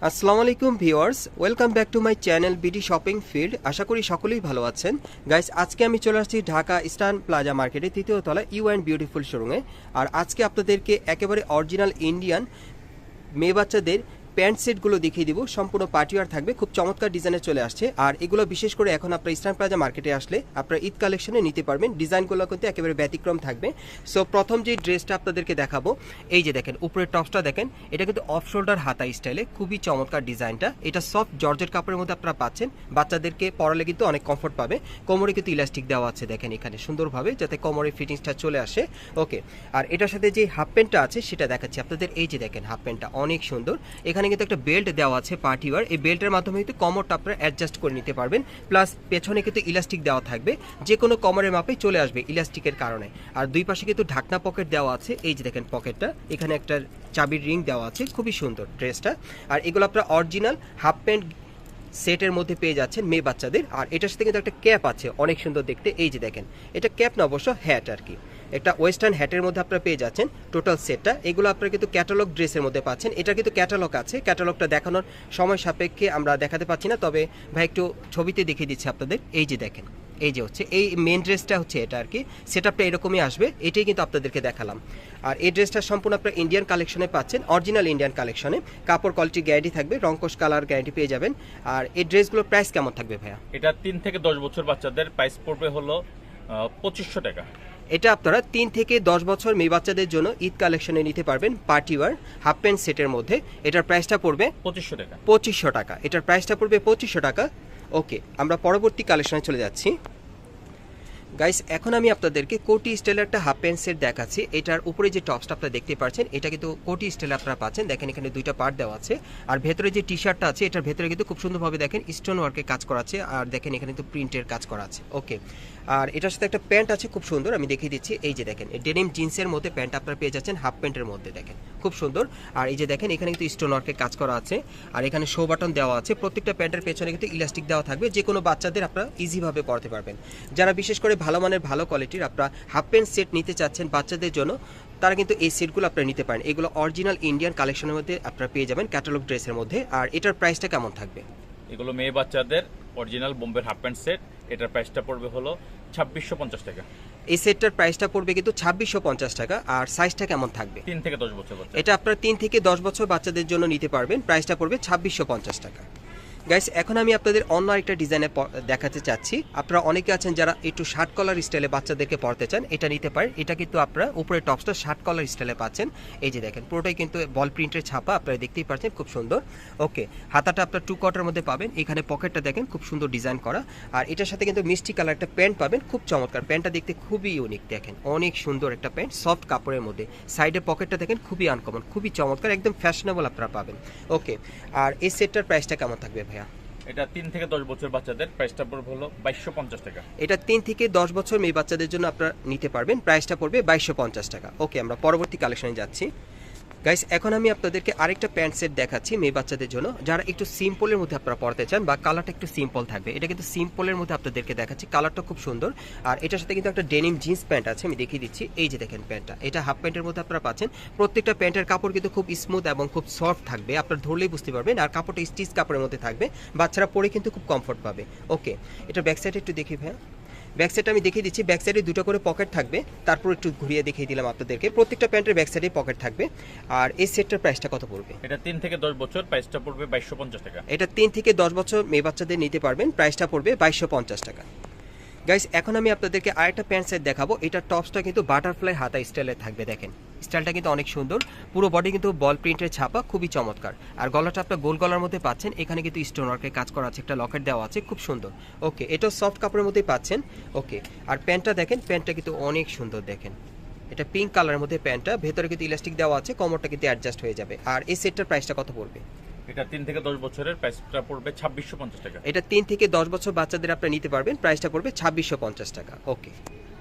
আসসালামু আলাইকুম viewers, welcome back to my channel BD shopping field. আশা করি সকলেই ভালো আছেন। গাইস, আজকে আমি চলে আসছি ঢাকা ইস্টার্ন প্লাজা মার্কেটে তৃতীয় তলা ইউ অ্যান্ড বিউটিফুল শোরুমে। আর আজকে আপনাদেরকে একেবারে অরিজিনাল ইন্ডিয়ান মেয়ে বাচ্চাদের প্যান্ট সেটগুলো দেখিয়ে দিব। সম্পূর্ণ পার্টিওয়ার থাকবে, খুব চমৎকার ডিজাইনে চলে আসছে। আর এগুলো বিশেষ করে এখন আপনার ইস্টার্ন প্লাজা মার্কেটে আসলে আপনার ঈদ কালেকশনে নিতে পারবেন। ডিজাইনগুলো কিন্তু একেবারে ব্যতিক্রম থাকবে। সো প্রথম যে ড্রেসটা আপনাদেরকে দেখাবো, এই যে দেখেন উপরের টপসটা দেখেন, এটা কিন্তু অফ শোল্ডার হাতা স্টাইলে, খুবই চমৎকার ডিজাইনটা। এটা সফট জর্জেট কাপড়ের মধ্যে আপনারা পাচ্ছেন। বাচ্চাদেরকে পরালে কিন্তু অনেক কমফোর্ট পাবে। কোমরে কিন্তু ইলাস্টিক দেওয়া আছে দেখেন এখানে সুন্দরভাবে, যাতে কোমরের ফিটিংসটা চলে আসে। ওকে, আর এটার সাথে যে হাফ প্যান্টটা আছে সেটা দেখাচ্ছি আপনাদের। এই যে দেখেন হাফ প্যান্টটা অনেক সুন্দর। এখানে কিন্তু একটা বেল্ট দেওয়া আছে পার্টিওয়ার। এই বেল্টের মাধ্যমে কিন্তু কোমরটা আপনারা অ্যাডজাস্ট করে নিতে পারবেন। প্লাস পেছনে কিন্তু ইলাস্টিক দেওয়া থাকবে, যে কোনো কোমরের মাপে চলে আসবে ইলাস্টিকের কারণে। আর দুই পাশে কিন্তু ঢাকনা পকেট দেওয়া আছে। এই যে দেখেন পকেটটা, এখানে একটা চাবির রিং দেওয়া আছে। খুবই সুন্দর ড্রেসটা। আর এগুলো আপনারা অরিজিনাল হাফ প্যান্ট সেটের মধ্যে পেয়ে যাচ্ছেন মেয়ে বাচ্চাদের। আর এটার সাথে কিন্তু একটা ক্যাপ আছে, অনেক সুন্দর দেখতে। এই যে দেখেন, এটা ক্যাপ না, অবশ্য হ্যাট আর কি। একটা ওয়েস্টার্ন হ্যাটের মধ্যে আপনারা পেয়ে যাচ্ছেন টোটাল সেটটা। এগুলো আপনারা কিন্তু ক্যাটালগ ড্রেসের মধ্যে পাচ্ছেন। এটা কিন্তু ক্যাটালগ আছে, ক্যাটালগটা দেখানোর সময় সাপেক্ষে আমরা দেখাতে পাচ্ছি না, তবে ভাই একটু ছবিতে দেখিয়ে দিচ্ছি আপনাদের। এই যে দেখেন, এই যে হচ্ছে এই মেন ড্রেসটা হচ্ছে এটা আর কি। সেটআপটা এরকমই আসবে, এটাই কিন্তু আপনাদেরকে দেখালাম। আর এই ড্রেসটা সম্পূর্ণ আপনারা ইন্ডিয়ান কালেকশনে পাচ্ছেন, অরিজিনাল ইন্ডিয়ান কালেকশনে। কাপড় কোয়ালিটি গ্যারান্টি থাকবে, রংকশ কালার গ্যারান্টি পেয়ে যাবেন। আর এই ড্রেসগুলোর প্রাইস কেমন থাকবে ভাইয়া? এটা 3 থেকে 10 বছর বাচ্চাদের প্রাইস পড়বে হলো 2500 টাকা। এটা আপনারা 3 থেকে 10 বছর মেয়ে বাচ্চাদের জন্য ঈদ কালেকশনে নিতে পারবেন, পার্টিওয়ার হাফ প্যান্ট সেটের মধ্যে। এটার প্রাইসটা পড়বে 2500 টাকা। 2500 টাকা। এটার প্রাইসটা পড়বে 2500 টাকা। ওকে, আমরা পরবর্তী কালেকশনে চলে যাচ্ছি। গাইস, এখন আমি আপনাদেরকে কোটি স্টাইলের একটা হাফ প্যান্ট সেট দেখাচ্ছি। এটার উপরে যে টপসটা আপনারা দেখতে পাচ্ছেন, এটা কিন্তু কোটি স্টাইলে আপনারা পাচ্ছেন। দেখেন এখানে দুইটা পার্ট দেওয়া আছে। আর ভেতরে যে টি শার্টটা আছে, এটার ভেতরে কিন্তু খুব সুন্দরভাবে দেখেন স্টোন ওয়ার্কের কাজ করা আছে। আর দেখেন এখানে কিন্তু প্রিন্টের কাজ করা আছে। ওকে, আর এটার সাথে একটা প্যান্ট আছে খুব সুন্দর, আমি দেখিয়ে দিচ্ছি। এই যে দেখেন ডেনিম জিন্সের মধ্যে প্যান্ট আপনারা পেয়ে যাচ্ছেন, হাফ প্যান্টের মধ্যে দেখেন খুব সুন্দর। আর এই যে দেখেন এখানে কিন্তু স্টোন ওয়ার্কের কাজ করা আছে। আর এখানে শো বাটন দেওয়া আছে। প্রত্যেকটা প্যান্টের পেছনে কিন্তু ইলাস্টিক দেওয়া থাকবে, যে কোনো বাচ্চাদের আপনারা ইজিভাবে পরতে পারবেন। যারা বিশেষ করে ভালো মানের ভালো কোয়ালিটির আপনারা হাফ প্যান্ট সেট নিতে চাচ্ছেন বাচ্চাদের জন্য, তারা কিন্তু এই সেটগুলো আপনারা নিতে পারেন। এগুলো অরিজিনাল ইন্ডিয়ান কালেকশনের মধ্যে আপনারা পেয়ে যাবেন, ক্যাটালগ ড্রেসের মধ্যে। আর এটার প্রাইসটা কেমন থাকবে? এগুলো মেয়ে বাচ্চাদের অরিজিনাল বোম্বের হাফ প্যান্ট সেট। এটার প্রাইসটা পড়বে হলো 2650 টাকা। এই সেটটার প্রাইসটা পড়বে কিন্তু 2650 টাকা। আর সাইজটা কেমন থাকবে? 3 থেকে 10 বছর বাচ্চা। এটা আপনারা 3 থেকে 10 বছর বাচ্চাদের জন্য নিতে পারবেন। প্রাইসটা পড়বে 2650 টাকা। গাইস, এখন আমি আপনাদের অন্য একটা ডিজাইনে দেখাতে চাচ্ছি। আপনারা অনেকে আছেন যারা একটু শার্ট কলার স্টাইলে বাচ্চাদেরকে পড়তে চান, এটা নিতে পারেন। এটা কিন্তু আপনারা উপরে টপসটা শার্ট কলার স্টাইলে পাচ্ছেন। এই যে দেখেন পুরোটাই কিন্তু বল প্রিন্টের ছাপা, আপনারা দেখতেই পাচ্ছেন খুব সুন্দর। ওকে, হাতাটা আপনার 2 কোয়ার্টার মধ্যে পাবেন। এখানে পকেটটা দেখেন খুব সুন্দর ডিজাইন করা। আর এটার সাথে কিন্তু মিষ্টি কালার একটা প্যান্ট পাবেন, খুব চমৎকার। প্যান্টটা দেখতে খুবই ইউনিক, দেখেন অনেক সুন্দর একটা প্যান্ট, সফট কাপড়ের মধ্যে। সাইডের পকেটটা দেখেন খুবই আনকমন, খুবই চমৎকার, একদম ফ্যাশনেবল আপনারা পাবেন। ওকে, আর এই সেটটার প্রাইসটা কেমন থাকবে ভাইয়া? এটা 3 থেকে 10 বছর বাচ্চাদের প্রাইসটা পড়বে হলো 2250 টাকা। এটা 3 থেকে 10 বছর মেয়ে বাচ্চাদের জন্য আপনারা নিতে পারবেন। প্রাইসটা পড়বে 2250 টাকা। ওকে, আমরা পরবর্তী কালেকশনে যাচ্ছি। গাইস, এখন আমি আপনাদেরকে আরেকটা প্যান্ট সেট দেখাচ্ছি মেয়ে বাচ্চাদের জন্য, যারা একটু সিম্পলের মধ্যে আপনারা পড়তে চান বা কালারটা একটু সিম্পল থাকবে। এটা কিন্তু সিম্পলের মধ্যে আপনাদেরকে দেখাচ্ছি, কালারটা খুব সুন্দর। আর এটার সাথে কিন্তু একটা ডেনিম জিন্স প্যান্ট আছে, আমি দেখিয়ে দিচ্ছি। এই যে দেখেন প্যান্টটা, এটা হাফ প্যান্টের মধ্যে আপনারা পাচ্ছেন। প্রত্যেকটা প্যান্টের কাপড় কিন্তু খুব স্মুথ এবং খুব সফট থাকবে, আপনারা ধরলেই বুঝতে পারবেন। আর কাপড়টা স্টিচ কাপড়ের মধ্যে থাকবে, বাচ্চারা পরে কিন্তু খুব কমফোর্ট পাবে। ওকে, এটা ব্যাক সাইডে একটু দেখি ভাইয়া। ব্যাক সাইডে আমি দেখিয়ে দিচ্ছি, ব্যাক সাইডে দুটো করে পকেট থাকবে। তারপর একটু ঘুরিয়ে দেখিয়ে দিলাম আপনাদেরকে। প্রত্যেকটা প্যান্টের ব্যাক সাইডে পকেট থাকবে। আর এই সেটটার প্রাইসটা কত পড়বে? এটা 3 থেকে 10 বছর প্রাইসটা পড়বে 2250 টাকা। এটা 3 থেকে 10 বছর মেয়ে বাচ্চাদের নিতে পারবেন। প্রাইসটা পড়বে 2250 টাকা। গাইস, এখন আমি আপনাদেরকে আরেকটা প্যান্ট সেট দেখাবো। এটা টপসটা কিন্তু বাটারফ্লাই হাতা স্টাইলে থাকবে। দেখেন স্টাইলটা কিন্তু অনেক সুন্দর, পুরো বডি কিন্তু বল প্রিন্টের ছাপা, খুবই চমৎকার। আর গলাটা আপনার গোল গলার মধ্যে পাচ্ছেন। এখানে কিন্তু স্টোন ওয়ার্কের কাজ করা আছে, একটা লকেট দেওয়া আছে, খুব সুন্দর। ওকে, এটাও সফট কাপড়ের মধ্যেই পাচ্ছেন। ওকে, আর প্যান্টটা দেখেন, প্যান্টটা কিন্তু অনেক সুন্দর। দেখেন এটা পিঙ্ক কালারের মধ্যে প্যান্টটা, ভেতরে কিন্তু ইলাস্টিক দেওয়া আছে, কোমরটা কিন্তু অ্যাডজাস্ট হয়ে যাবে। আর এই সেটটার প্রাইসটা কত পড়বে? এটা 3 থেকে 10 বছরের প্রাইসটা পড়বে 2650 টাকা। এটা 3 থেকে 10 বছর বাচ্চাদের আপনারা নিতে পারবেন। প্রাইসটা পড়বে 2650 টাকা। ওকে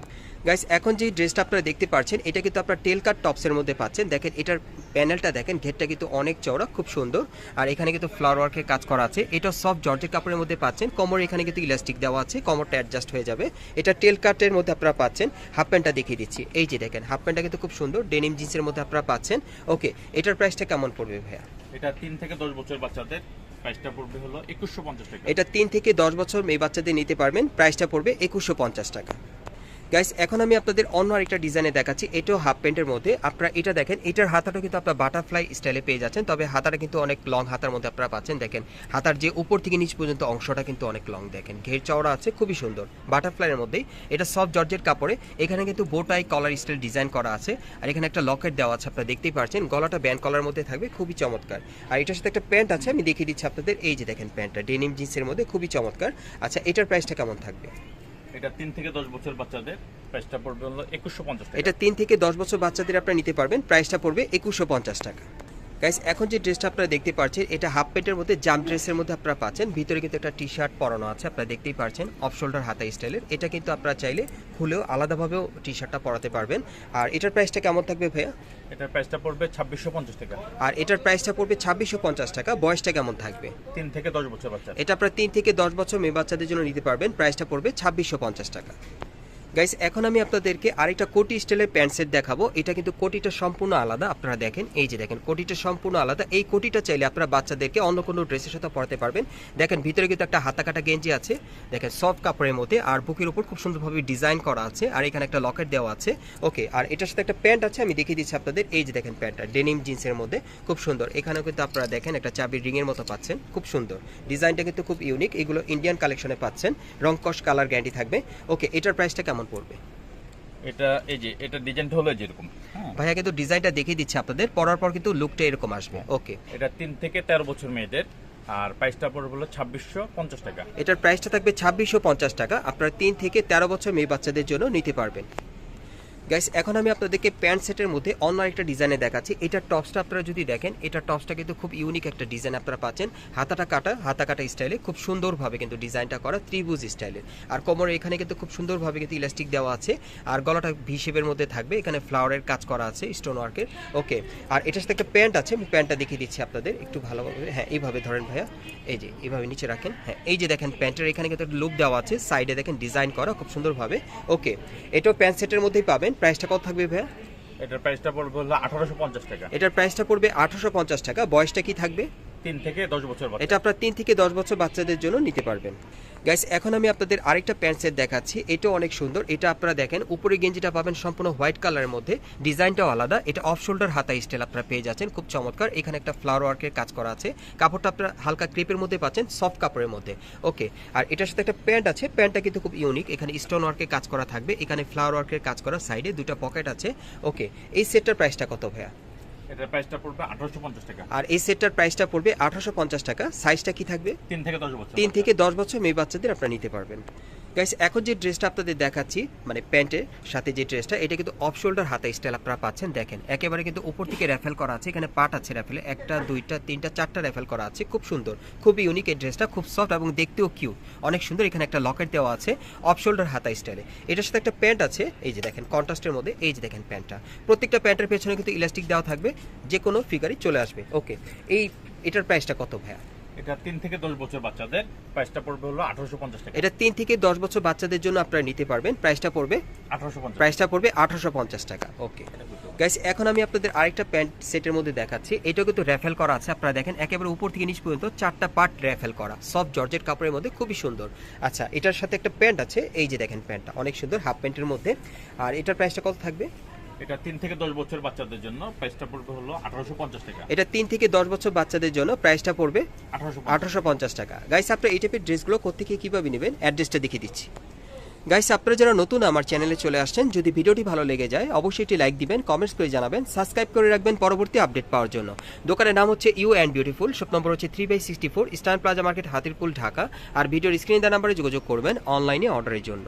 গাইস, এখন যে ড্রেসটা আপনারা দেখতে পাচ্ছেন, এটা কিন্তু আপনারা টেল কাট টপসের মধ্যে পাচ্ছেন। দেখেন এটার প্যানেলটা দেখেন, ঘেরটা কিন্তু অনেক চওড়া, খুব সুন্দর। আর এখানে কিন্তু ফ্লাওয়ার ওয়ার্কের কাজ করা আছে। এটা সফট জর্জেট কাপড়ের মধ্যে পাচ্ছেন। কোমরে এখানে কিন্তু ইলাস্টিক দেওয়া আছে, কোমরটা অ্যাডজাস্ট হয়ে যাবে। এটা টেল কাটের মধ্যে আপনারা পাচ্ছেন। হাফ প্যান্টটা দেখিয়ে দিচ্ছি। এই যে দেখেন হাফ প্যান্টটা কিন্তু খুব সুন্দর, ডেনিম জিন্সের মধ্যে আপনারা পাচ্ছেন। ওকে, এটার প্রাইসটা কেমন পড়বে ভাইয়া? এটা 3 থেকে 10 বছর বাচ্চাদের প্রাইসটা পড়বে হলো 2150 টাকা। এটা 3 থেকে 10 বছর মেয়ে বাচ্চাদের নিতে পারবেন, প্রাইসটা পড়বে 2150 টাকা। গাইস এখন আমি আপনাদের অন্য আরেকটা ডিজাইনে দেখাচ্ছি, এটাও হাফ প্যান্টের মধ্যে। আপনারা এটা দেখেন, এটার হাতাটা কিন্তু আপনারা বাটারফ্লাই স্টাইলে পেয়ে যাচ্ছেন, তবে হাতাটা কিন্তু অনেক লং হাতার মধ্যে আপনারা পাচ্ছেন। দেখেন হাতার যে উপর থেকে নিচ পর্যন্ত অংশটা কিন্তু অনেক লং, দেখেন ঘের চওড়া আছে, খুবই সুন্দর বাটারফ্লাইয়ের মধ্যেই। এটা সফট জর্জেট কাপড়ে, এখানে কিন্তু বোটাই কলার স্টাইল ডিজাইন করা আছে, আর এখানে একটা লকেট দেওয়া আছে, আপনারা দেখতেই পাচ্ছেন। গলাটা ব্যান্ড কলার মধ্যে থাকবে, খুবই চমৎকার। আর এটার সাথে একটা প্যান্ট আছে, আমি দেখিয়ে দিচ্ছি আপনাদের। এই যে দেখেন প্যান্টটা ডেনিম জিন্সের মধ্যে, খুবই চমৎকার। আচ্ছা এটার প্রাইসটা কেমন থাকবে? এটা 3 থেকে 10 বছর বাচ্চাদের প্রাইসটা পড়বে হলো 2150 টাকা। এটা 3 থেকে 10 বছর বাচ্চাদের আপনারা নিতে পারবেন, প্রাইসটা পড়বে 2150 টাকা। গাইস এখন যে ড্রেসটা আপনারা দেখতে পাচ্ছেন, এটা হাফ প্যান্টের মধ্যে জাম্প ড্রেসের মধ্যে আপনারা পাচ্ছেন। ভিতরে কিন্তু একটা টি শার্ট পরানো আছে, আপনারা দেখতেই পাচ্ছেন, অফ শোল্ডার হাতা স্টাইলের। এটা কিন্তু আপনারা চাইলে খুলেও আলাদাভাবেও টি শার্টটা পরাতে পারবেন। আর এটার প্রাইসটা কেমন থাকবে ভাইয়া? এটার প্রাইসটা পড়বে 2650 টাকা। আর এটার প্রাইসটা পড়বে 2650 টাকা। বয়সটা কেমন থাকবে? 3 থেকে 10 বছর বাচ্চা। এটা আপনারা 3 থেকে 10 বছর মেয়ে বাচ্চাদের জন্য নিতে পারবেন, প্রাইসটা পড়বে 2650 টাকা। গাইস এখন আমি আপনাদেরকে আরেকটা কোটি স্টাইলের প্যান্ট সেট দেখাবো। এটা কিন্তু কোটিটা সম্পূর্ণ আলাদা, আপনারা দেখেন, এই যে দেখেন কোটিটা সম্পূর্ণ আলাদা। এই কোটিটা চাইলে আপনারা বাচ্চাদেরকে অন্য কোনো ড্রেসের সাথে পরাতে পারবেন। দেখেন ভিতরে কিন্তু একটা হাতা কাটা গেঞ্জি আছে, দেখেন সফট কাপড়ের মধ্যে, আর বুকের উপর খুব সুন্দরভাবে ডিজাইন করা আছে, আর এখানে একটা লকেট দেওয়া আছে। ওকে, আর এটার সাথে একটা প্যান্ট আছে, আমি দেখিয়ে দিচ্ছি আপনাদের। এই যে দেখেন প্যান্টটা ডেনিম জিন্সের মধ্যে, খুব সুন্দর। এখানেও কিন্তু আপনারা দেখেন একটা চাবির রিং এর মতো পাচ্ছেন, খুব সুন্দর। ডিজাইনটা কিন্তু খুব ইউনিক, এগুলো ইন্ডিয়ান কালেকশনে পাচ্ছেন, রং কস কালার গ্যারান্টি থাকবে। ওকে, এটার প্রাইসটা কেমন পড়বে? এটা এই যে এটা ডিজাইনটা হলো যেরকম, ভাইয়া কিন্তু ডিজাইনটা দেখিয়ে দিচ্ছে আপনাদের, পরার পর কিন্তু লুকটা এরকম আসবে। ওকে, এটা 3 থেকে 13 বছর মেয়েদের, আর প্রাইসটা পড়বে হলো 2650 টাকা। এটার প্রাইসটা থাকবে 2650 টাকা। আপনারা 3 থেকে 13 বছর মেয়ে বাচ্চাদের জন্য নিতে পারবেন। গাইস এখন আমি আপনাদেরকে প্যান্ট সেটের মধ্যে অন্য একটা ডিজাইনে দেখাচ্ছি। এটা টপসটা আপনারা যদি দেখেন, এটা টপসটা কিন্তু খুব ইউনিক একটা ডিজাইন আপনারা পাচ্ছেন। হাতা কাটা স্টাইলে খুব সুন্দরভাবে কিন্তু ডিজাইনটা করা, ত্রিভুজ স্টাইলের। আর কোমরে এখানে কিন্তু খুব সুন্দরভাবে কিন্তু ইলাস্টিক দেওয়া আছে, আর গলাটা ভি শেপের মধ্যে থাকবে, এখানে ফ্লাওয়ারের কাজ করা আছে স্টোন ওয়ার্কের। ওকে, আর এটার সাথে একটা প্যান্ট আছে, আমি প্যান্টটা দেখিয়ে দিচ্ছি আপনাদের একটু ভালোভাবে। হ্যাঁ এইভাবে ধরেন ভাইয়া, এই যে এইভাবে নিচে রাখেন। হ্যাঁ এই যে দেখেন প্যান্টের এখানে কিন্তু একটা লুক দেওয়া আছে, সাইডে দেখেন ডিজাইন করা খুব সুন্দরভাবে। ওকে, এটাও প্যান্ট সেটের মধ্যেই পাবেন। প্রাইসটা কত থাকবে ভাইয়া? এটার প্রাইসটা পড়বে হলো 1850 টাকা। এটার প্রাইসটা পড়বে 1850 টাকা। বয়সটা কি থাকবে? 3 থেকে 10 বছর বাচ্চা। এটা আপনারা 3 থেকে 10 বছর বাচ্চাদের জন্য নিতে পারবেন। গাইস এখন আমি আপনাদের আরেকটা প্যান্ট সেট দেখাচ্ছি, এটাও অনেক সুন্দর। এটা আপনারা দেখেন উপরে গেঞ্জিটা পাবেন সম্পূর্ণ হোয়াইট কালারের মধ্যে, ডিজাইনটাও আলাদা। এটা অফ শোল্ডার হাতা স্টাইল আপনারা পেয়ে যাচ্ছেন, খুব চমৎকার। এখানে একটা ফ্লাওয়ার ওয়ার্কের কাজ করা আছে, কাপড়টা আপনারা হালকা ক্রেপের মধ্যে পাচ্ছেন, সফট কাপড়ের মধ্যে। ওকে, আর এটার সাথে একটা প্যান্ট আছে, প্যান্টটা কিন্তু খুব ইউনিক, এখানে স্টোন ওয়ার্কের কাজ করা থাকবে, এখানে ফ্লাওয়ার ওয়ার্কের কাজ করা, সাইডে দুটো পকেট আছে। ওকে, এই সেটটার প্রাইসটা কত ভাইয়া? এটার প্রাইসটা পড়বে 1850 টাকা। আর এই সেটটার প্রাইসটা পড়বে 1850 টাকা। সাইজটা কি থাকবে? 3 থেকে 10 বছর। 3 থেকে 10 বছর মেয়ে বাচ্চাদের আপনারা নিতে পারবেন। গাইস এখন যে ড্রেসটা আপনাদের দেখাচ্ছি, মানে প্যান্টের সাথে যে ড্রেসটা, এটা কিন্তু অফ শোল্ডার হাতা স্টাইল আপনারা পাচ্ছেন। দেখেন একেবারে কিন্তু উপর থেকে র্যাফেল করা আছে, এখানে পার্ট আছে র্যাফেলে, 1টা 2টা 3টা 4টা র্যাফেল করা আছে, খুব সুন্দর, খুবই ইউনিক। এই ড্রেসটা খুব সফট এবং দেখতেও কিউট, অনেক সুন্দর। এখানে একটা লকেট দেওয়া আছে অফ শোল্ডার হাতা স্টাইলে। এটার সাথে একটা প্যান্ট আছে, এই যে দেখেন কন্ট্রাস্টের মধ্যে, এই যে দেখেন প্যান্টটা, প্রত্যেকটা প্যান্টের পেছনে কিন্তু ইলাস্টিক দেওয়া থাকবে, যে কোনো ফিগারই চলে আসবে। ওকে, এটার প্রাইসটা কত ভাইয়া? এটা 3 থেকে 10 বছর বাচ্চাদের প্রাইসটা পড়বে হলো 1850 টাকা। এটা 3 থেকে 10 বছর বাচ্চাদের জন্য আপনারা নিতে পারবেন, প্রাইসটা পড়বে 1850 টাকা। ওকে গাইস এখন আমি আপনাদের আরেকটা প্যান্ট সেটের মধ্যে দেখাচ্ছি, এটাও কিন্তু র্যাফেল করা আছে, আপনারা দেখেন একেবারে উপর থেকে নিচ পর্যন্ত 4টা পার্ট র্যাফেল করা, সফট জর্জেট কাপড়ের মধ্যে, খুবই সুন্দর। আচ্ছা এটার সাথে একটা প্যান্ট আছে, এই যে দেখেন প্যান্টটা অনেক সুন্দর, হাফ প্যান্টের মধ্যে। আর এটার প্রাইসটা কত থাকবে? এটা 3 থেকে 10 বছর বাচ্চাদের জন্য প্রাইসটা পড়বে হলো 1850 টাকা। এটা 3 থেকে 10 বছর বাচ্চাদের জন্য প্রাইসটা পড়বে 1850 টাকা। গাইস আপনারা এই টাইপের ড্রেসগুলো কোত্থেকে কিভাবে নেবেন, অ্যাড্রেসটা দেখিয়ে দিচ্ছি। গাইস আপনারা যারা নতুন আমার চ্যানেলে চলে আসছেন, যদি ভিডিওটি ভালো লেগে যায় অবশ্যই একটি লাইক দিবেন, কমেন্টস করে জানাবেন, সাবস্ক্রাইব করে রাখবেন পরবর্তী আপডেট পাওয়ার জন্য। দোকানের নাম হচ্ছে you and beautiful, shop number হচ্ছে 3/64, Eastern Plaza Market, Hatirpool, Dhaka. আর ভিডিওর স্ক্রিনে দেওয়া নাম্বারে যোগাযোগ করবেন অনলাইনে অর্ডারের জন্য।